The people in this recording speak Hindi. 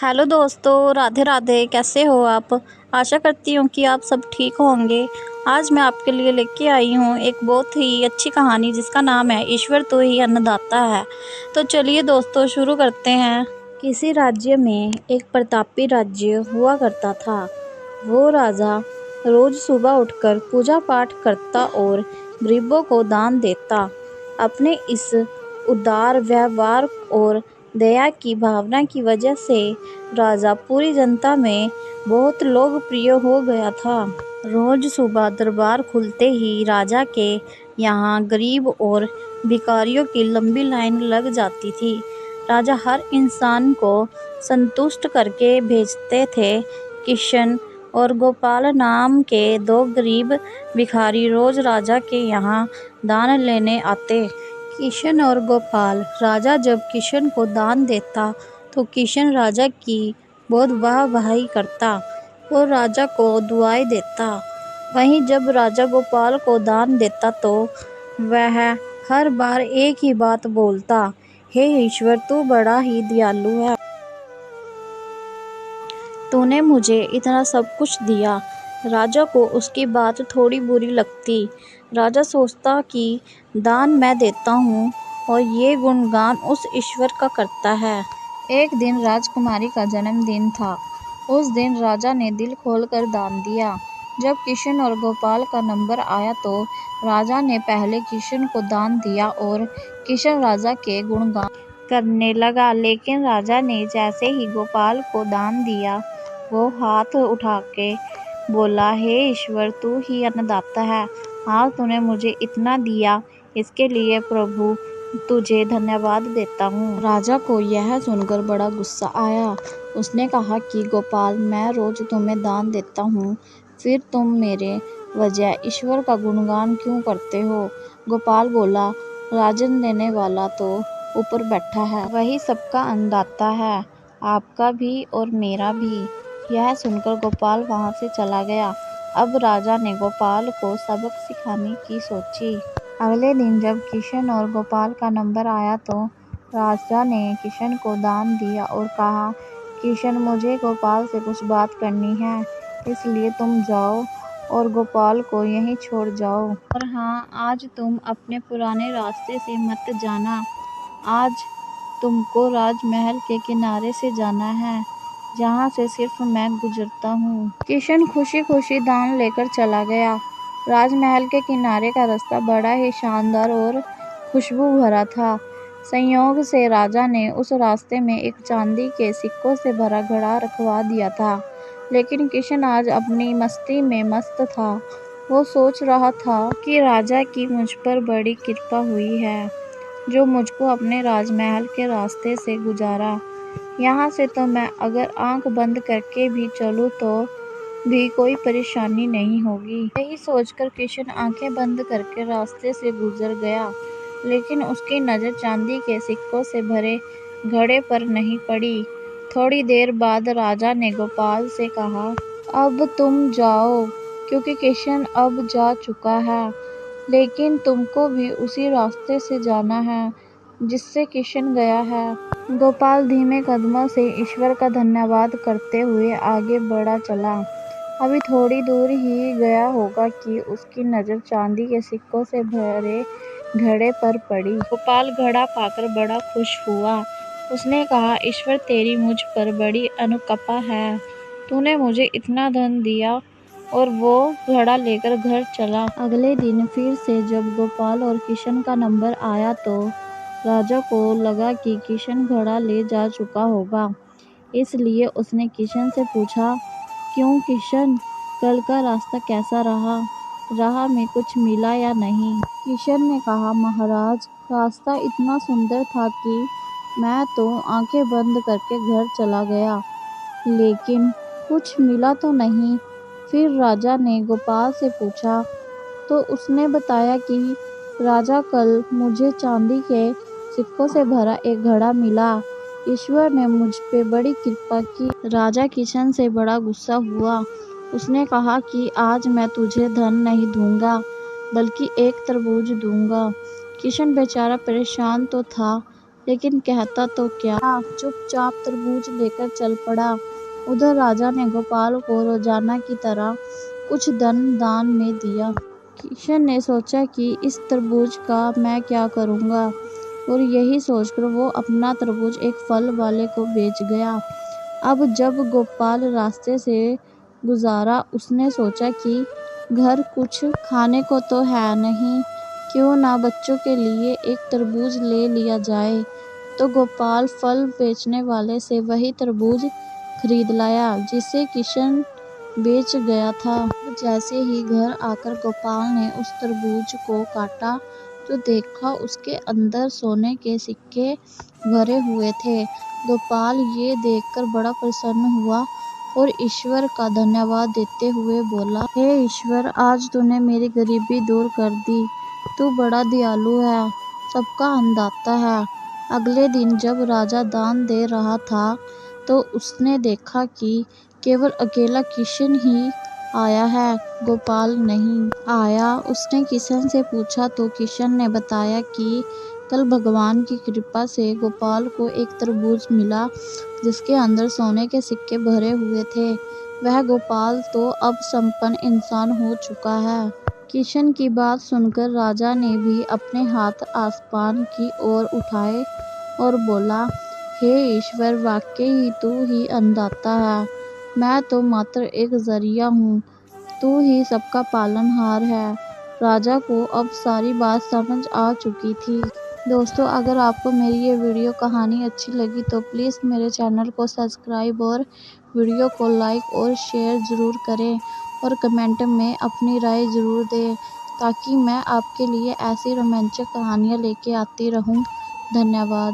हेलो दोस्तों, राधे राधे। कैसे हो आप? आशा करती हूँ कि आप सब ठीक होंगे। आज मैं आपके लिए लेके आई हूँ एक बहुत ही अच्छी कहानी जिसका नाम है ईश्वर तो ही अन्नदाता है। तो चलिए दोस्तों शुरू करते हैं। किसी राज्य में एक प्रतापी राज्य हुआ करता था। वो राजा रोज सुबह उठकर पूजा पाठ करता और गरीबों को दान देता। अपने इस उदार व्यवहार और दया की भावना की वजह से राजा पूरी जनता में बहुत लोकप्रिय हो गया था। रोज सुबह दरबार खुलते ही राजा के यहाँ गरीब और भिखारियों की लंबी लाइन लग जाती थी। राजा हर इंसान को संतुष्ट करके भेजते थे। किशन और गोपाल नाम के दो गरीब भिखारी रोज राजा के यहाँ दान लेने आते। किशन और गोपाल। राजा जब किशन को दान देता तो किशन राजा की बहुत वाहवाही करता और राजा को दुआएं देता। वहीं जब राजा गोपाल को दान देता तो वह हर बार एक ही बात बोलता, हे ईश्वर, तू बड़ा ही दयालु है। तूने मुझे इतना सब कुछ दिया। राजा को उसकी बात थोड़ी बुरी लगती। राजा सोचता कि दान मैं देता हूँ और ये गुणगान उस ईश्वर का करता है। एक दिन राजकुमारी का जन्मदिन था। उस दिन राजा ने दिल खोलकर दान दिया। जब किशन और गोपाल का नंबर आया तो राजा ने पहले किशन को दान दिया और किशन राजा के गुणगान करने लगा। लेकिन राजा ने जैसे ही गोपाल को दान दिया वो हाथ उठा के बोला, हे ईश्वर, तू ही अन्नदाता है। आज तूने मुझे इतना दिया, इसके लिए प्रभु तुझे धन्यवाद देता हूँ। राजा को यह सुनकर बड़ा गुस्सा आया। उसने कहा कि गोपाल, मैं रोज तुम्हें दान देता हूँ, फिर तुम मेरे वजह ईश्वर का गुणगान क्यों करते हो? गोपाल बोला, राजन देने वाला तो ऊपर बैठा है, वही सबका अन्नदाता है, आपका भी और मेरा भी। यह सुनकर गोपाल वहां से चला गया। अब राजा ने गोपाल को सबक सिखाने की सोची। अगले दिन जब किशन और गोपाल का नंबर आया तो राजा ने किशन को दान दिया और कहा, किशन, मुझे गोपाल से कुछ बात करनी है, इसलिए तुम जाओ और गोपाल को यहीं छोड़ जाओ। और हाँ, आज तुम अपने पुराने रास्ते से मत जाना। आज तुमको राजमहल के किनारे से जाना है, जहाँ से सिर्फ मैं गुजरता हूँ। किशन खुशी खुशी दान लेकर चला गया। राजमहल के किनारे का रास्ता बड़ा ही शानदार और खुशबू भरा था। संयोग से राजा ने उस रास्ते में एक चांदी के सिक्कों से भरा घड़ा रखवा दिया था। लेकिन किशन आज अपनी मस्ती में मस्त था। वो सोच रहा था कि राजा की मुझ पर बड़ी कृपा हुई है, जो मुझको अपने राजमहल के रास्ते से गुजारा। यहाँ से तो मैं अगर आंख बंद करके भी चलूँ तो भी कोई परेशानी नहीं होगी। यही सोचकर किशन आंखें बंद करके रास्ते से गुजर गया। लेकिन उसकी नज़र चांदी के सिक्कों से भरे घड़े पर नहीं पड़ी। थोड़ी देर बाद राजा ने गोपाल से कहा, अब तुम जाओ, क्योंकि किशन अब जा चुका है। लेकिन तुमको भी उसी रास्ते से जाना है जिससे किशन गया है। गोपाल धीमे कदमों से ईश्वर का धन्यवाद करते हुए आगे बढ़ा चला। अभी थोड़ी दूर ही गया होगा कि उसकी नज़र चांदी के सिक्कों से भरे घड़े पर पड़ी। गोपाल घड़ा पाकर बड़ा खुश हुआ। उसने कहा, ईश्वर, तेरी मुझ पर बड़ी अनुकंपा है। तूने मुझे इतना धन दिया। और वो घड़ा लेकर घर चला। अगले दिन फिर से जब गोपाल और किशन का नंबर आया तो राजा को लगा कि किशन घड़ा ले जा चुका होगा। इसलिए उसने किशन से पूछा, क्यों किशन, कल का रास्ता कैसा रहा? राह में कुछ मिला या नहीं? किशन ने कहा, महाराज, रास्ता इतना सुंदर था कि मैं तो आंखें बंद करके घर चला गया, लेकिन कुछ मिला तो नहीं। फिर राजा ने गोपाल से पूछा तो उसने बताया कि राजा, कल मुझे चांदी के सिक्कों से भरा एक घड़ा मिला। ईश्वर ने मुझ पे बड़ी कृपा की। राजा किशन से बड़ा गुस्सा हुआ। उसने कहा कि आज मैं तुझे धन नहीं दूंगा, बल्कि एक तरबूज दूंगा। किशन बेचारा परेशान तो था, लेकिन कहता तो क्या, चुपचाप तरबूज लेकर चल पड़ा। उधर राजा ने गोपाल को रोजाना की तरह कुछ धन दान में दिया। किशन ने सोचा कि इस तरबूज का मैं क्या करूँगा, और यही सोचकर वो अपना तरबूज एक फल वाले को बेच गया। अब जब गोपाल रास्ते से गुजारा, उसने सोचा कि घर कुछ खाने को तो है नहीं, क्यों ना बच्चों के लिए एक तरबूज ले लिया जाए। तो गोपाल फल बेचने वाले से वही तरबूज खरीद लाया जिसे किशन बेच गया था। जैसे ही घर आकर गोपाल ने उस तरबूज को काटा तो देखा उसके अंदर सोने के सिक्के भरे हुए थे। गोपाल ये देखकर बड़ा प्रसन्न हुआ और ईश्वर का धन्यवाद देते हुए बोला, हे ईश्वर, आज तूने मेरी गरीबी दूर कर दी। तू बड़ा दयालु है, सबका अन्नदाता है। अगले दिन जब राजा दान दे रहा था तो उसने देखा कि केवल अकेला किशन ही आया है, गोपाल नहीं आया। उसने किशन से पूछा तो किशन ने बताया कि कल भगवान की कृपा से गोपाल को एक तरबूज मिला जिसके अंदर सोने के सिक्के भरे हुए थे। वह गोपाल तो अब संपन्न इंसान हो चुका है। किशन की बात सुनकर राजा ने भी अपने हाथ आसमान की ओर उठाए और बोला, हे ईश्वर, वाकई ही तू ही अन्नदाता है। मैं तो मात्र एक जरिया हूँ, तू ही सबका पालनहार है। राजा को अब सारी बात समझ आ चुकी थी। दोस्तों, अगर आपको मेरी ये वीडियो कहानी अच्छी लगी तो प्लीज़ मेरे चैनल को सब्सक्राइब और वीडियो को लाइक और शेयर ज़रूर करें और कमेंट में अपनी राय ज़रूर दें, ताकि मैं आपके लिए ऐसी रोमांचक कहानियाँ लेके आती रहूँ। धन्यवाद।